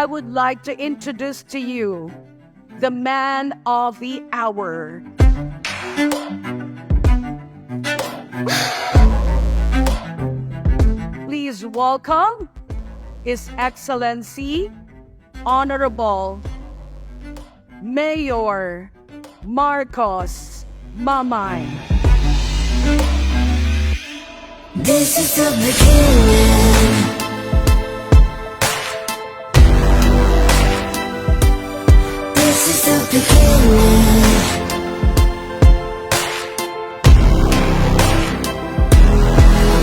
I would like to introduce to you the man of the hour. Please welcome His Excellency, Honorable Mayor Marcos Mamay. This is the beginning. This is the beginning.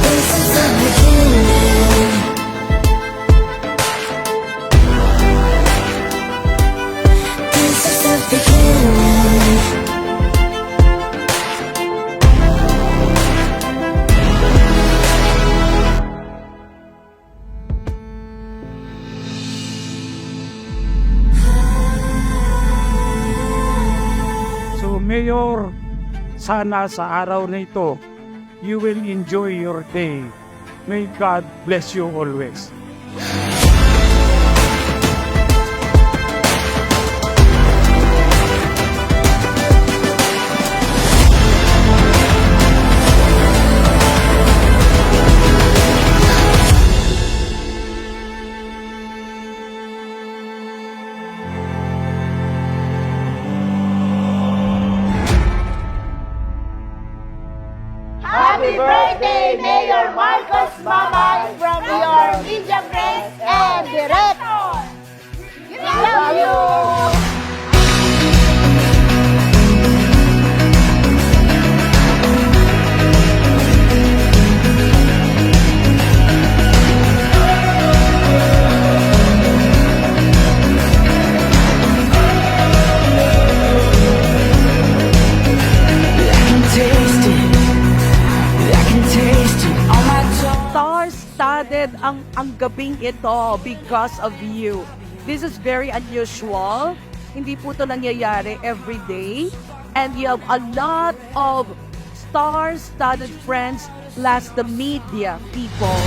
This is the beginning. This is the beginning. So Mayor, sana sa araw na ito, you will enjoy your day. May God bless you always. Happy birthday, Mayor Marcos Mamay, from your media friends and director. We love you. Star-studded ang gabing ito because of you. This is very unusual. Hindi po ito nangyayari every day. And you have a lot of star-studded friends plus the media people.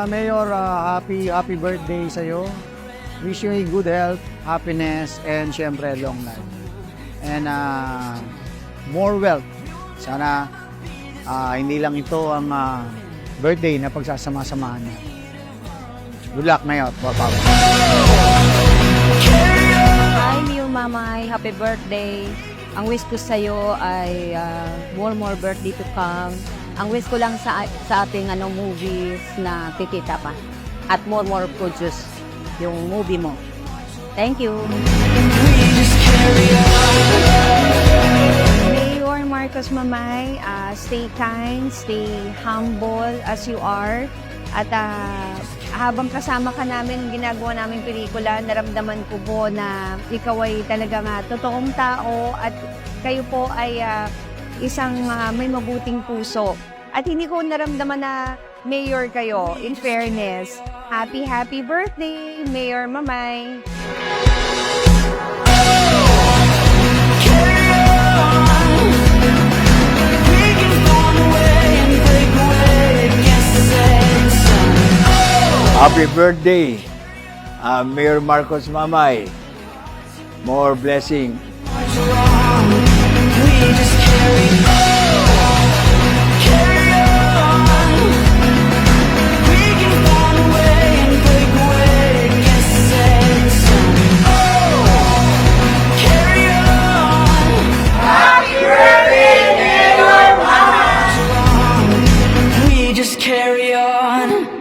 Mayor, happy birthday sa iyo. Wish you a good health, happiness, and syempre long life. And more wealth. Sana hindi lang ito ang birthday na pagsasama-samahan niya. Good luck, Mayor. Bye-bye. Hi, Mayor Mamay. Happy birthday. Ang wish ko sa'yo ay more birthday to come. Ang wish ko lang sa ating movies na titita pa. At more produce yung movie mo. Thank you. Mayor Marcos Mamay, stay kind, stay humble as you are. At habang kasama ka namin, ginagawa namin pelikula, naramdaman ko po na ikaw ay talagang totoong tao at kayo po ay isang may mabuting puso. At hindi ko naramdaman na mayor kayo, in fairness. Happy birthday, Mayor Mamay! Happy birthday, Mayor Marcos Mamay. More blessing. Carry on.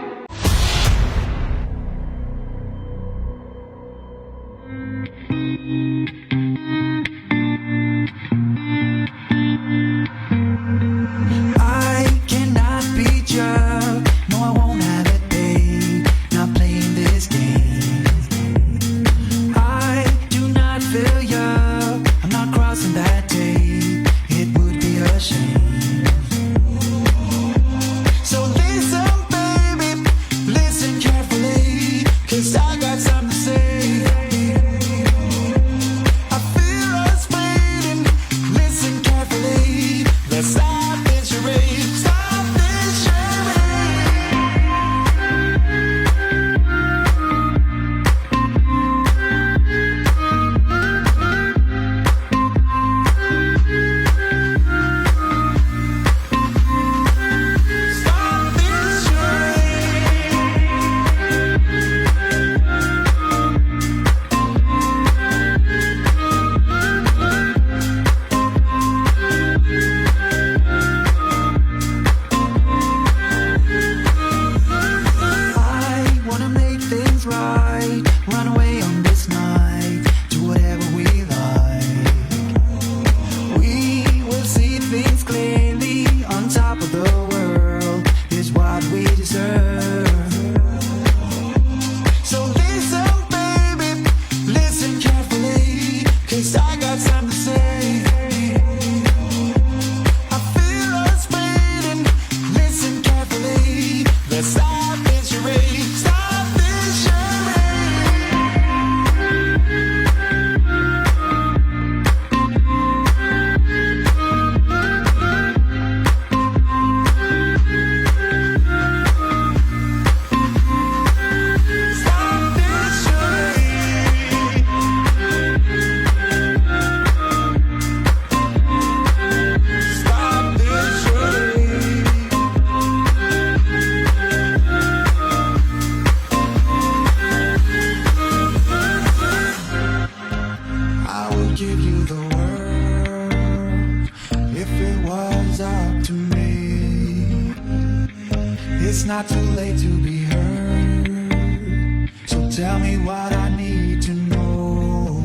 it's not too late to be heard. So tell me what I need to know.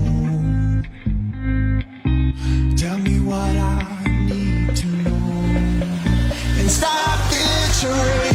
Tell me what I need to know. And stop picturing